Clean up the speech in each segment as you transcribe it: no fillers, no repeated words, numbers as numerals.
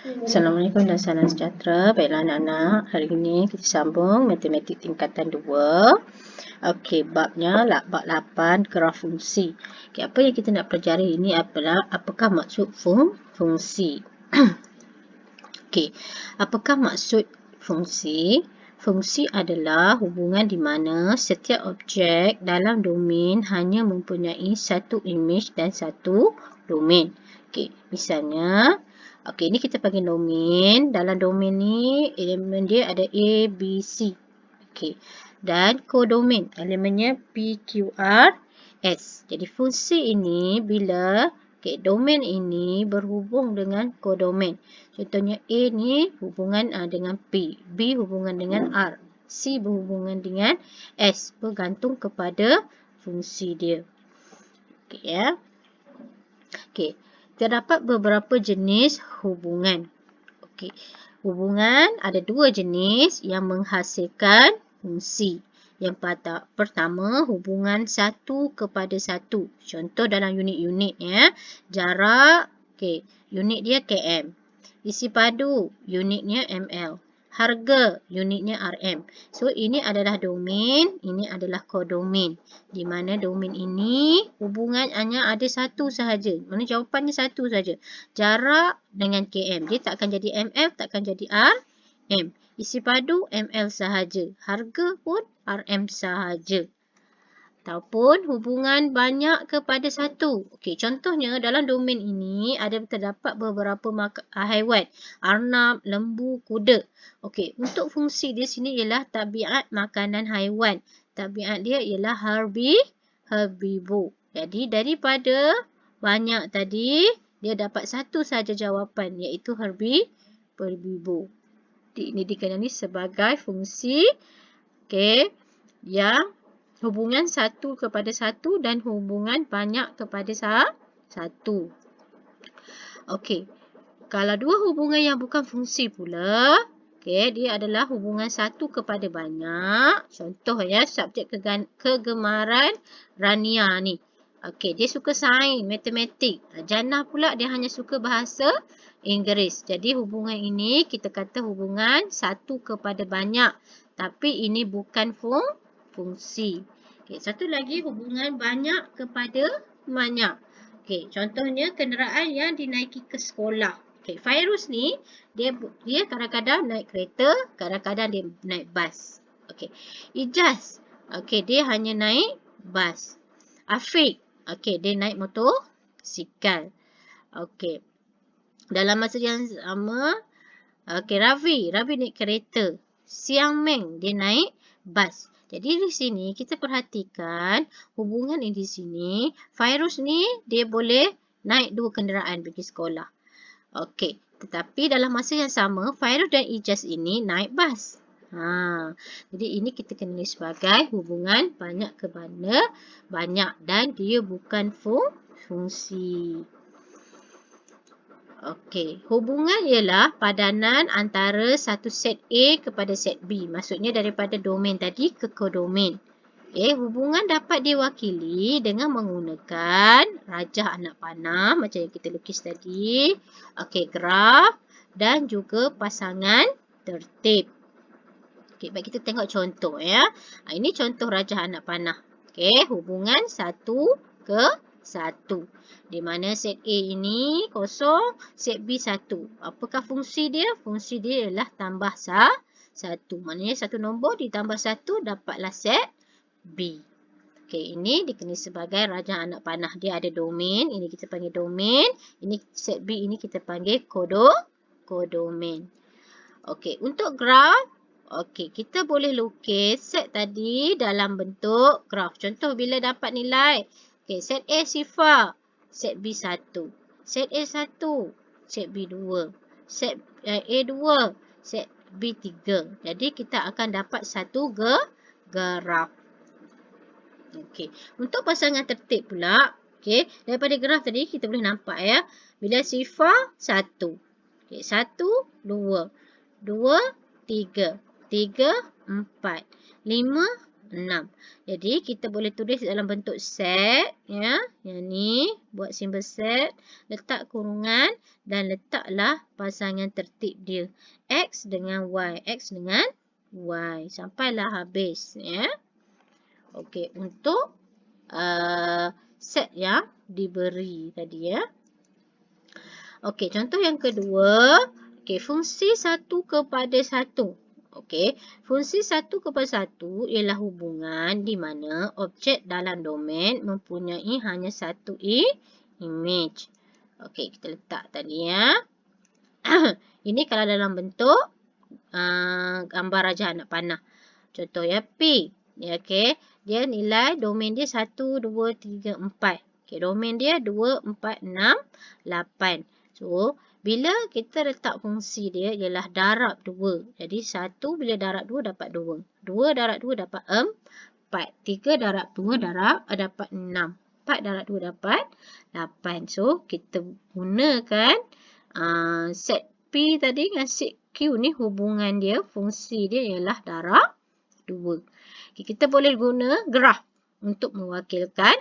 Assalamualaikum dan salam sejahtera. Baiklah anak-anak, hari ini kita sambung matematik tingkatan 2. Okey, babnya bab 8 graf fungsi. Okey, apa yang kita nak pelajari ini adalah apakah maksud fungsi. Okey, apakah maksud fungsi? Fungsi adalah hubungan di mana setiap objek dalam domain hanya mempunyai satu imej dan satu domain. Okey, misalnya, okey, ini kita panggil domain. Dalam domain ni, elemen dia ada A, B, C. Okey, dan kodomain, elemennya P, Q, R, S. Jadi fungsi ini bila domain ini berhubung dengan kodomain. Contohnya A ni hubungan dengan P, B hubungan dengan R, C berhubungan dengan S, bergantung kepada fungsi dia. Okey ya. Okey, terdapat beberapa jenis hubungan. Okey, hubungan ada dua jenis yang menghasilkan fungsi. Yang pertama, hubungan satu kepada satu. Contoh dalam unit-unit ya. Jarak, okey, unit dia km. Isi padu, unitnya ml. Harga, unitnya rm. So, ini adalah domain, ini adalah kodomain. Di mana domain ini hubungan hanya ada satu sahaja. Mana jawapannya satu saja. Jarak dengan km. Dia tak akan jadi ml, tak akan jadi rm. Isi padu ml sahaja. Harga pun rm sahaja. Ataupun hubungan banyak kepada satu. Okey, contohnya dalam domain ini ada terdapat beberapa haiwan. Arnab, lembu, kuda. Okey, untuk fungsi di sini ialah tabiat makanan haiwan. Tabiat dia ialah herbivore. Jadi daripada banyak tadi, dia dapat satu saja jawapan iaitu herbivore. Ini dikenali sebagai fungsi yang hubungan satu kepada satu dan hubungan banyak kepada satu. Okey, kalau dua hubungan yang bukan fungsi pula, dia adalah hubungan satu kepada banyak. Contoh ya, subjek kegemaran Rania ni. Okey, dia suka sains, matematik. Jannah pula dia hanya suka bahasa Inggeris. Jadi hubungan ini kita kata hubungan satu kepada banyak. Tapi ini bukan fungsi. Okey, satu lagi hubungan banyak kepada banyak. Okey, contohnya kenderaan yang dinaiki ke sekolah. Okey, Fairuz ni dia kadang-kadang naik kereta, kadang-kadang dia naik bas. Okey, Ijaz, okey, dia hanya naik bas. Afiq, okey, dia naik motosikal. Okey, dalam masa yang sama, okey, Ravi naik kereta. Siang Meng dia naik bas. Jadi di sini kita perhatikan hubungan ini di sini. Fairuz ni dia boleh naik dua kenderaan pergi sekolah. Okey, tetapi dalam masa yang sama Fairuz dan Ijaz ini naik bas. Jadi ini kita kenali sebagai hubungan banyak kepada banyak dan dia bukan fungsi. Okey, hubungan ialah padanan antara satu set A kepada set B. Maksudnya daripada domain tadi ke kodomain. Okey, hubungan dapat diwakili dengan menggunakan rajah anak panah macam yang kita lukis tadi. Okey, graf dan juga pasangan tertib. Okey, baik kita tengok contoh ya. Ini contoh rajah anak panah. Okey, hubungan satu ke satu. Di mana set A ini kosong, set B 1. Apakah fungsi dia? Fungsi dia ialah tambah satu. Maknanya satu nombor ditambah 1 dapatlah set B. Okey, ini dikenali sebagai rajah anak panah. Dia ada domain, ini kita panggil domain. Ini set B ini kita panggil kodomain. Okey, untuk graf, okey, kita boleh lukis set tadi dalam bentuk graf. Contoh bila dapat nilai, okey, set A sifar, set B 1, set A 1, set B 2, set A 2, set B 3. Jadi kita akan dapat satu graf. Okey, untuk pasangan tertib pula, okey, daripada graf tadi kita boleh nampak ya. Bila sifar 1, okey, 1, 2, 2, 3, 3, 4, 5, 6. Jadi kita boleh tulis dalam bentuk set, ya. Yang ni buat simbol set, letak kurungan dan letaklah pasangan tertib dia. X dengan Y, X dengan Y sampailah habis, ya. Okey, untuk set yang diberi tadi, ya. Okey, contoh yang kedua, okey, fungsi 1/1. Okey, fungsi 1/1 ialah hubungan di mana objek dalam domain mempunyai hanya satu image. Okey, kita letak tadi, ya. Ini kalau dalam bentuk gambar raja anak panah. Contoh, ya, P. Ya, okey, dia nilai domain dia 1, 2, 3, 4. Okey, domain dia 2, 4, 6, 8. So, bila kita letak fungsi dia ialah darab 2. Jadi, 1 bila darab 2 dapat 2. 2 darab 2 dapat 4. 3 darab 2 dapat 6. 4 darab 2 dapat 8. So, kita gunakan set P tadi dengan set Q ni hubungan dia, fungsi dia ialah darab 2. Okay, kita boleh guna graf untuk mewakilkan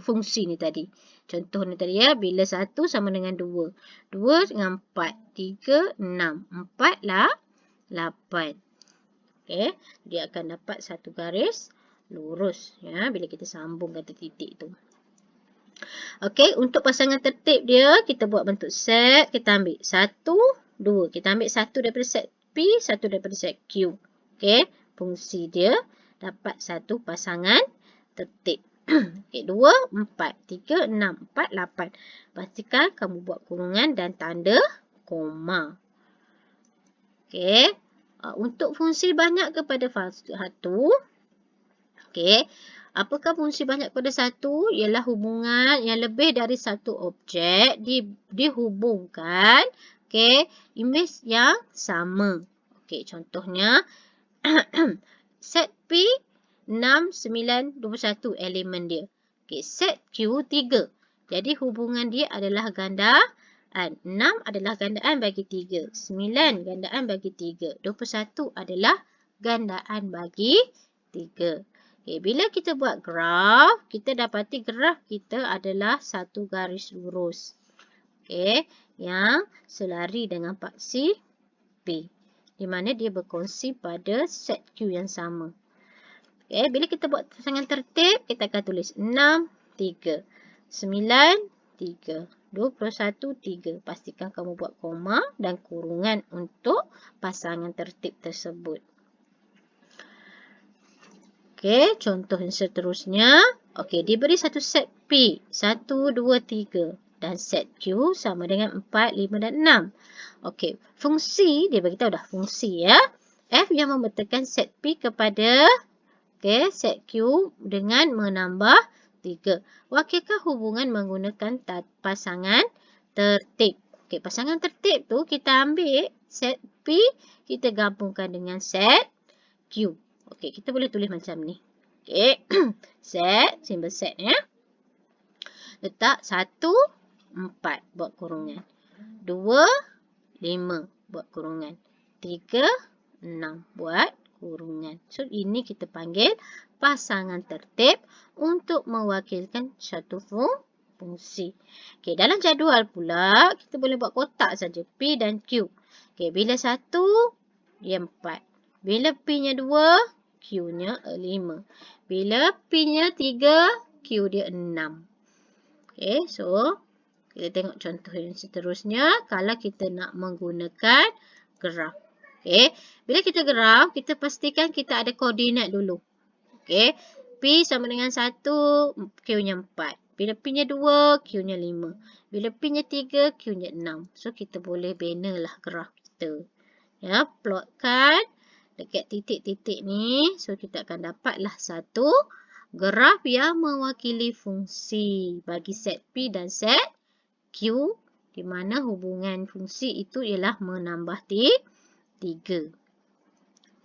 fungsi ni tadi. Contoh ni tadi, ya, bila 1 sama dengan 2. 2 dengan 4. 3, 6. 4 lah 8. Okey, dia akan dapat satu garis lurus, ya, bila kita sambung kata titik tu. Okey, untuk pasangan tertib dia, kita buat bentuk set. Kita ambil 1, 2. Kita ambil 1 daripada set P, 1 daripada set Q. Okey, fungsi dia dapat satu pasangan tertib. Okey, 2, 4, 3, 6, 4, 8. Pastikan kamu buat kurungan dan tanda koma. Okey, untuk fungsi banyak kepada satu. Okey, apakah fungsi banyak kepada satu? Ialah hubungan yang lebih dari satu objek dihubungkan, okey, imej yang sama. Okey, contohnya set P 6, 9, 21 elemen dia. Okey, set Q 3. Jadi hubungan dia adalah gandaan. 6 adalah gandaan bagi 3. 9 gandaan bagi 3. 21 adalah gandaan bagi 3. Okey, bila kita buat graf, kita dapati graf kita adalah satu garis lurus. Okey, yang selari dengan paksi P. Di mana dia berkongsi pada set Q yang sama. Okay, bila kita buat pasangan tertib, kita akan tulis 6, 3, 9, 3, 21, 3. Pastikan kamu buat koma dan kurungan untuk pasangan tertib tersebut. Okey, contoh yang seterusnya. Okey, diberi satu set P, 1, 2, 3. Dan set Q sama dengan 4, 5 dan 6. Okey, fungsi, dia beritahu dah fungsi, ya. F yang membetulkan set P kepada set Q dengan menambah 3. Wakilkan hubungan menggunakan pasangan tertib. Okey, pasangan tertib tu kita ambil set P, kita gabungkan dengan set Q. Okey, kita boleh tulis macam ni. Okey, set, simbol set, ya. Letak 1, 4, buat kurungan. 2, 5, buat kurungan. 3, 6, buat kurungan. So, ini kita panggil pasangan tertib untuk mewakilkan satu fungsi. Okey, dalam jadual pula, kita boleh buat kotak saja P dan Q. Okey, bila 1, dia 4. Bila P-nya 2, Q-nya 5. Bila P-nya 3, Q dia 6. Okey, so, kita tengok contoh yang seterusnya. Kalau kita nak menggunakan graf. Okey, bila kita graf, kita pastikan kita ada koordinat dulu. Okey, P sama dengan 1, Q-nya 4. Bila P-nya 2, Q-nya 5. Bila P-nya 3, Q-nya 6. So, kita boleh binalah graf kita. Ya, plotkan dekat titik-titik ni. So, kita akan dapatlah satu graf yang mewakili fungsi bagi set P dan set Q. Di mana hubungan fungsi itu ialah menambah 3.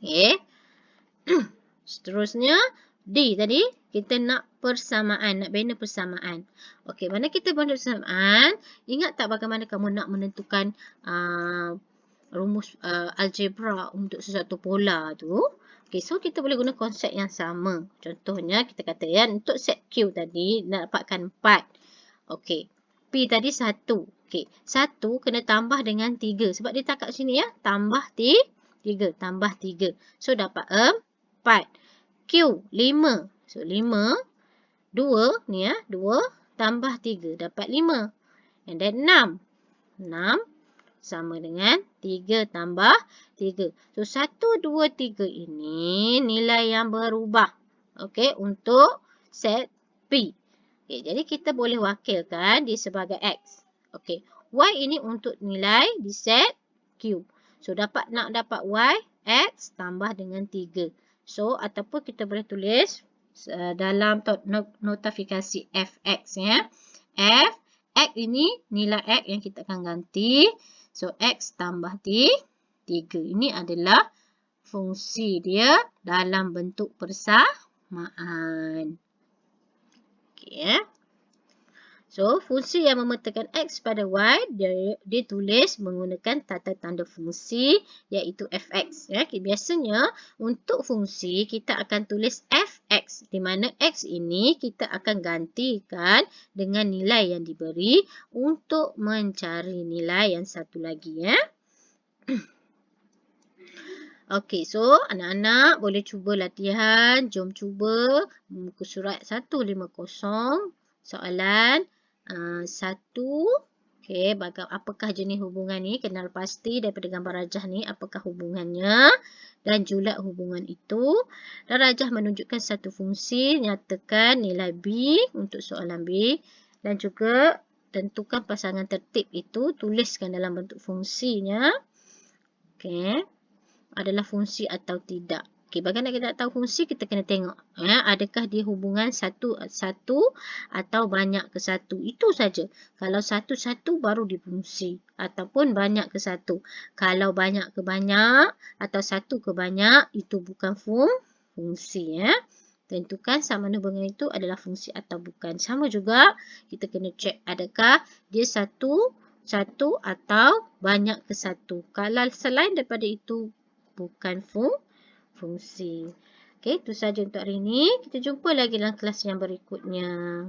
Okey. Seterusnya, D tadi, kita nak persamaan, nak bina persamaan. Okey, mana kita buat persamaan, ingat tak bagaimana kamu nak menentukan rumus algebra untuk sesuatu pola tu? Okay, so kita boleh guna konsep yang sama. Contohnya, kita kata ya, untuk set Q tadi, nak dapatkan 4. Okay, P tadi 1. Okay, 1 kena tambah dengan 3. Sebab dia tak kat sini ya, tambah 3. Tambah 3. So, dapat 4. Q, 5. So, 5. 2, ni ya, 2 tambah 3. Dapat 5. And then 6. 6 sama dengan 3 tambah 3. So, 1, 2, 3 ini nilai yang berubah. Okey, untuk set P. Okay, jadi, kita boleh wakilkan dia sebagai X. Okey, Y ini untuk nilai di set Q. So, nak dapat Y, X tambah dengan 3. So, ataupun kita boleh tulis dalam notifikasi Fx ya. F, X ini nilai X yang kita akan ganti. So, X tambah 3. Ini adalah fungsi dia dalam bentuk persamaan. Okay, ya. So, fungsi yang memetakan X pada Y, dia tulis menggunakan tata tanda fungsi, iaitu Fx. Ya. Okay, biasanya, untuk fungsi, kita akan tulis Fx, di mana X ini kita akan gantikan dengan nilai yang diberi untuk mencari nilai yang satu lagi. Ya. Okey, so anak-anak boleh cuba latihan. Jom cuba muka surat 150, soalan 1. Okey, apakah jenis hubungan ni? Kenal pasti daripada gambar rajah ni apakah hubungannya dan julat hubungan itu. Dan rajah menunjukkan satu fungsi, nyatakan nilai B untuk soalan B dan juga tentukan pasangan tertib itu, tuliskan dalam bentuk fungsinya. Okey. Adalah fungsi atau tidak. Okey, bagaimana kita nak tahu fungsi? Kita kena tengok. Ya, adakah dia hubungan satu atau banyak ke satu. Itu saja. Kalau satu baru dia fungsi. Ataupun banyak ke satu. Kalau banyak ke banyak atau satu ke banyak, itu bukan fungsi. Ya. Tentukan sama ada hubungan itu adalah fungsi atau bukan. Sama juga, kita kena cek adakah dia satu atau banyak ke satu. Kalau selain daripada itu, bukan fungsi. Okey, itu saja untuk hari ini. Kita jumpa lagi dalam kelas yang berikutnya.